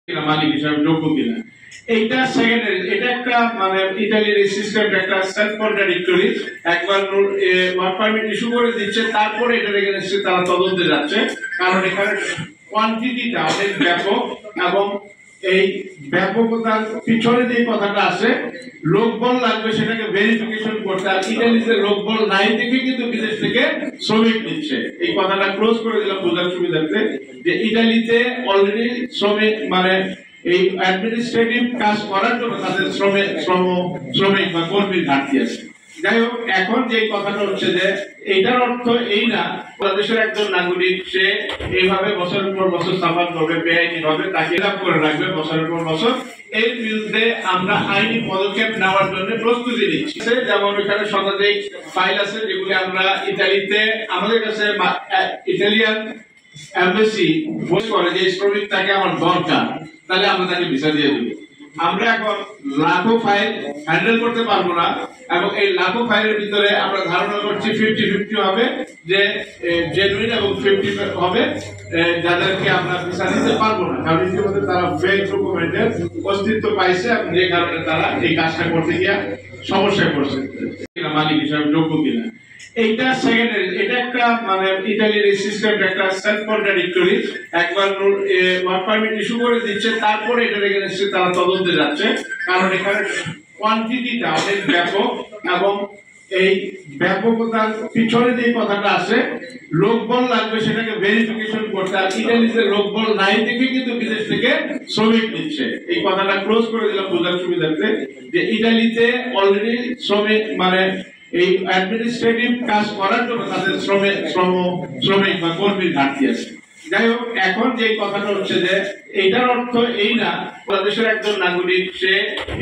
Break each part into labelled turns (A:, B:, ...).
A: মালিক হিসাবে যোগ্য কিনা। এইটা সেকেন্ডারি, এটা একটা মানে ইতালির এই সিস্টেম একটা সেলফ কন্ট্রাডিক্টরি। একবার ওয়ার্ক পারমিট ইস্যু করে দিচ্ছে, তারপরে এটার এগেইনস্টে তারা তদন্তে যাচ্ছে, কারণ এখানে কোয়ান্টিটিটা অনেক ব্যাপক এবং এই ব্যাপকতার পিছনে যে কথাটা আছে লোকবল লাগবে সেটাকে ভেরিফিকেশন করতে, আর ইতালিতে লোকবল নাই দেখে কিন্তু বিদেশ থেকে শ্রমিক নিচ্ছে। এই কথাটা ক্লোজ করে দিলাম বোঝার সুবিধার্থে, যে ইতালিতে অলরেডি শ্রমিক মানে এই অ্যাডমিনিস্ট্রেটিভ কাজ করার জন্য তাদের শ্রমিক বা কর্মীর ঘাটতি আছে। যাই হোক, এখন যে কথাটা হচ্ছে যে এটার অর্থ এই না বাংলাদেশের একজন নাগরিক সে এইভাবে বছরের পর বছর সাফার করবে, বেআইনি ভাবে তাকে লাভ করে রাখবে বছরের পর বছর। এর বিরুদ্ধে আমরা আইনি পদক্ষেপ নেওয়ার জন্য প্রস্তুতি নিচ্ছি। যেমন এখানে শতাধিক ফাইল আছে যেগুলি আমরা ইতালিতে, আমাদের কাছে ইতালিয়ান এমবাসি ভোট করে যে শ্রমিক তাকে আমার দরকার, তাহলে আমরা তাকে ভিসা দিয়ে দেব। আমরা এখন লাখো ফাইল হ্যান্ডেল করতে পারবো না, এবং এই লাখো ফাইলের ভিতরে আমরা ধারণা করছি 50-50 হবে, যে জেনুইন এবং 50 হবে যাদেরকে আমরা ভিসা দিতে পারবো না, কারণ ইতিমধ্যে তারা ফেক ডকুমেন্টের অস্তিত্ব পাইছে, এবং যে কারণে তারা এই কাজটা করতে গিয়ে সমস্যায় পড়ছে মালিক হিসাবে যোগ্য কিনা। এইটা সেকেন্ডারি, এটা একটা মানে ইতালির এই সিস্টেম একটা সেলফ কন্ট্রাডিক্টরি। একবার ওয়ার্ক পারমিট ইস্যু করে দিচ্ছে, তারপরে এটার এগেইনস্টে তারা তদন্তে যাচ্ছে, কারণ এখানে কোয়ান্টিটিটা অনেক ব্যাপক এবং এই ব্যাপকতার পিছনে যে কথাটা আছে লোকবল লাগবে সেটাকে ভেরিফিকেশন করতে, আর ইতালিতে লোকবল নাই দেখে কিন্তু বিদেশ থেকে শ্রমিক নিচ্ছে। এই কথাটা ক্লোজ করে দিলাম বোঝার সুবিধার্থে, যে ইতালিতে অলরেডি শ্রমিক মানে এই অ্যাডমিনিস্ট্রেটিভ কাজ করার জন্য তাদের শ্রমিক বা কর্মীর ঘাটতি আছে। যাই হোক, এখন যে কথাটা হচ্ছে যে এটার অর্থ এই না বাংলাদেশের একজন নাগরিক সে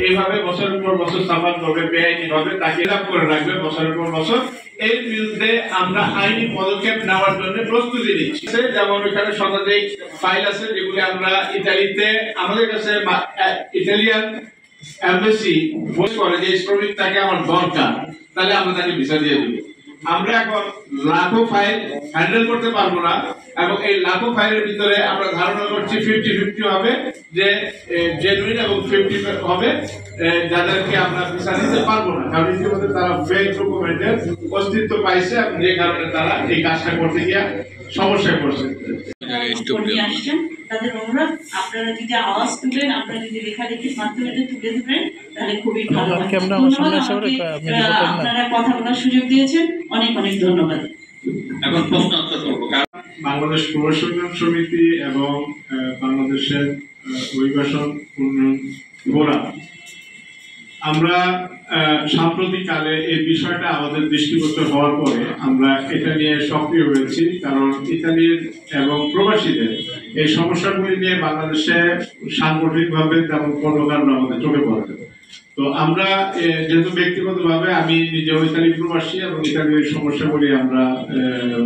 A: এইভাবে বছরের পর বছর সাফার করবে, বেআইনি ভাবে তাকে লাভ করে রাখবে বছরের পর বছর। এর বিরুদ্ধে আমরা আইনি পদক্ষেপ নেওয়ার জন্য প্রস্তুতি নিচ্ছি। যেমন এখানে শতাধিক ফাইল আছে যেগুলি আমরা ইতালিতে, আমাদের কাছে ইতালিয়ান এমবাসি ভোট করে যে শ্রমিক তাকে আমার দরকার, তাহলে আমরা তাকে ভিসা দিয়ে দেব। আমরা এখন লাখো ফাইল হ্যান্ডেল করতে পারবো না, এবং এই লাখো ফাইলের ভিতরে আমরা ধারণা করছি 50-50 হবে, যে জেনুইন এবং 50 হবে যাদেরকে আমরা ভিসা দিতে পারবো না, কারণ ইতিমধ্যে তারা ফেক ডকুমেন্টের অস্তিত্ব পাইছে, এবং যে কারণে তারা এই কাজটা করতে গিয়ে সমস্যায় পড়ছে।
B: তাদের অনুরোধ আপনারা যদি আওয়াজ তুলেন, আপনারা যদি লেখালেখির মাধ্যমে তুলে দেবেন তাহলে খুবই ভালো হয়। আপনারা কথা বলার সুযোগ দিয়েছেন, অনেক অনেক ধন্যবাদ।
A: এখন প্রশ্ন বাংলাদেশ প্রবাসন সমিতি এবং বাংলাদেশের অভিবাসন উন্নয়ন ফোরাম, আমরা সাম্প্রতিককালে এই বিষয়টা আমাদের দৃষ্টিগোচর হওয়ার পরে আমরা এটা নিয়ে সক্রিয় হয়েছি, কারণ ইতালির এবং প্রবাসীদের এই সমস্যাগুলি নিয়ে বাংলাদেশে সাংগঠনিকভাবে তেমন কর্মকাণ্ড আমাদের চোখে পড়ে। তো আমরা যেহেতু ব্যক্তিগতভাবে আমি নিজে ইতালি প্রবাসী এবং ইতালির সমস্যাগুলি আমরা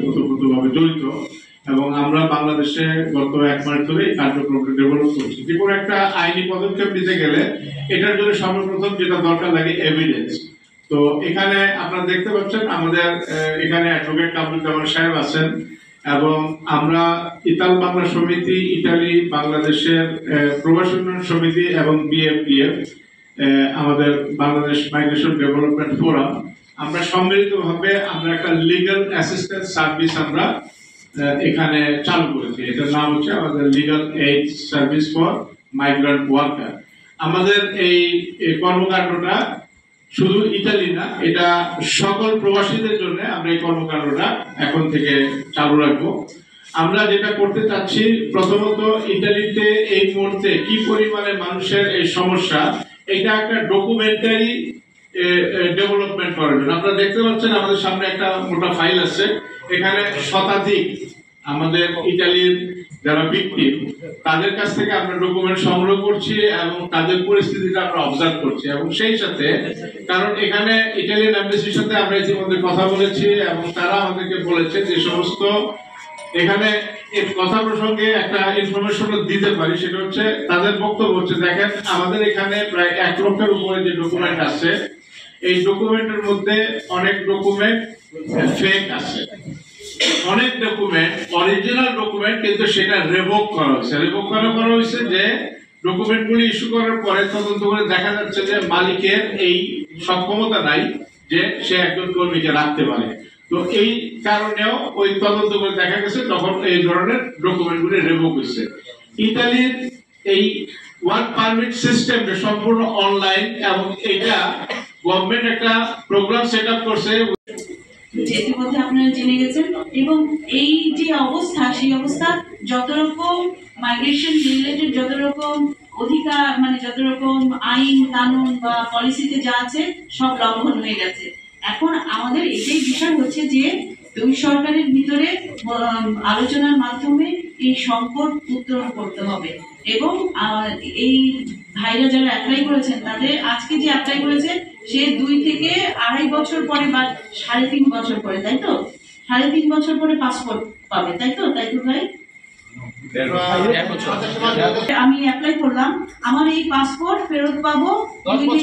A: ওতপ্রোতভাবে জড়িত, এবং আমরা বাংলাদেশে গত 1 মাস ধরে কার্যক্রমটা ডেভেলপ করছি। যে কোনো একটা আইনি পদক্ষেপ নিতে গেলে এটার জন্য সর্বপ্রথম যেটা দরকার লাগে এভিডেন্স। তো এখানে আপনারা দেখতে পাচ্ছেন আমাদের এখানে অ্যাডভোকেট আব্দুল জামাল সাহেব আছেন, এবং আমরা ইতাল বাংলা সমিতি, ইতালি বাংলাদেশের প্রবাসী উন্নয়ন সমিতি এবং BMPF, আমাদের বাংলাদেশ মাইগ্রেশন ডেভেলপমেন্ট ফোরাম, আমরা সম্মিলিতভাবে আমরা একটা লিগ্যাল অ্যাসিস্ট্যান্স সার্ভিস আমরা এখানে চালু করেছি। এটার নাম হচ্ছে আমাদের legal aid service for migrant worker. আমাদের এই কর্মকাণ্ডটা শুধু ইতালি না, এটা সকল প্রবাসীদের জন্য আমরা এই কর্মকাণ্ডটা এখন থেকে চালু রাখবো। আমরা যেটা করতে চাচ্ছি, প্রথমত ইতালিতে এই মুহূর্তে কি পরিমাণে মানুষের এই সমস্যা, এটা একটা ডকুমেন্টারি ডেভেলপমেন্ট করার জন্য। আপনারা দেখতে পাচ্ছেন আমাদের সামনে একটা মোটা ফাইল আছে, এখানে শতাধিক আমাদের ইতালির যারা ভিকটিম তাদের কাছ থেকে আমরা ডকুমেন্ট সংগ্রহ করছি, এবং তাদের পরিস্থিতিটা আমরা অবজার্ভ করছি। এবং সেই সাথে, কারণ এখানে ইতালিয়ান এমবাসির সাথে আমরা ইতিমধ্যে কথা বলেছি, এবং তারা আমাদেরকে বলেছে যে সমস্ত এখানে কথা প্রসঙ্গে একটা ইনফরমেশন দিতে পারি, সেটা হচ্ছে তাদের বক্তব্য হচ্ছে, দেখেন আমাদের এখানে প্রায় 1 লক্ষের উপরে যে ডকুমেন্ট আছে, এই ডকুমেন্টের মধ্যে অনেক ডকুমেন্ট ফেক আছে, অনেক ডকুমেন্ট অরিজিনাল ডকুমেন্ট কিন্তু সেটা রেভোক করা হয়েছে। রেভোক করা হয়েছে যে ডকুমেন্টগুলি ইস্যু করার পরে তদন্ত করে দেখা যাচ্ছে যে মালিকের এই সক্ষমতা নাই যে সে একজন কর্মীকে রাখতে পারে। তো এই কারণেও ওই তদন্ত করে দেখা গেছে তখন এই ধরনের ডকুমেন্টগুলি রিভোক হয়েছে। ইতালির এই ওয়ার্ক পারমিট সিস্টেম সম্পূর্ণ অনলাইন এবং এটা গভর্নমেন্ট একটা প্রোগ্রাম সেট আপ করছে।
B: ইতিমধ্যে আপনারা জেনে গেছেন, এবং এই যে অবস্থা, সেই অবস্থা যত রকম মাইগ্রেশন রিলেটেড যত রকম অধিকার, মানে যত রকম আইন কানুন বা পলিসিতে যা আছে সব লঙ্ঘন হয়ে গেছে। এখন আমাদের এটাই বিষয় হচ্ছে যে দুই সরকারের ভিতরে আলোচনার মাধ্যমে এই সংকট উত্তরণ করতে হবে, এবং এই ভাইরা যারা অ্যাপ্লাই করেছেন তাদের আজকে যে অ্যাপ্লাই করেছে সে 2 থেকে 2.5 বছর পরে বা 3.5 বছর পরে, তাই তো 3.5 বছর পরে পাসপোর্ট পাবে, তাই তো ভাই? আমি অ্যাপ্লাই করলাম, আমার এই পাসপোর্ট ফেরত পাবো 2 থেকে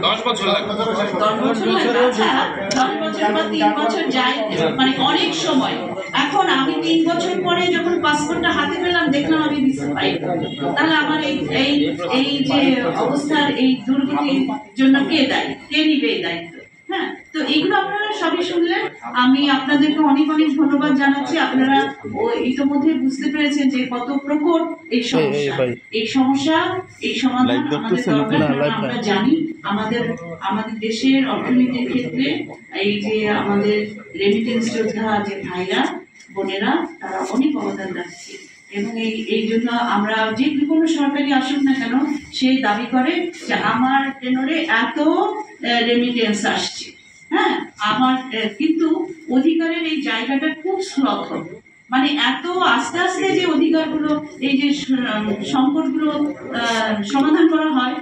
B: 10 বছর লাগবে। 10 বছর লাগবে, আচ্ছা 10 বছর বা 3 বছর যায়, মানে অনেক সময়। এখন আমি 3 বছর পরে যখন পাসপোর্টটা হাতে পেলাম দেখলাম আমি ভিসা পাই, তাহলে আমার এই যে অবস্থার এই দুর্গতির জন্য কে দায়ী, কে নিবে এই দায়িত্ব? হ্যাঁ, তো এইগুলো আপনারা সবই শুনলেন। আমি আপনাদেরকে অনেক অনেক ধন্যবাদ জানাচ্ছি। আপনারা ইতিমধ্যে বুঝতে পেরেছেন যে কত প্রকট এই সমস্যা, এই সমাধান আমাদের দরকার। আমরা জানি আমাদের দেশের অর্থনীতির ক্ষেত্রে এই যে আমাদের রেমিটেন্স যোদ্ধা যে ভাইরা বোনেরা তারা অনেক অবদান রাখছে, এবং এই জন্য আমরা যে কোনো সরকারি আসুক না কেন সে দাবি করে যে আমার টেনরে এত রেমিটেন্স আসছে। হ্যাঁ, আমার কিন্তু অধিকারের এই জায়গাটা খুব শ্লথ, মানে এত আস্তে আস্তে যে অধিকারগুলো, এই যে সংকটগুলো সমাধান করা হয়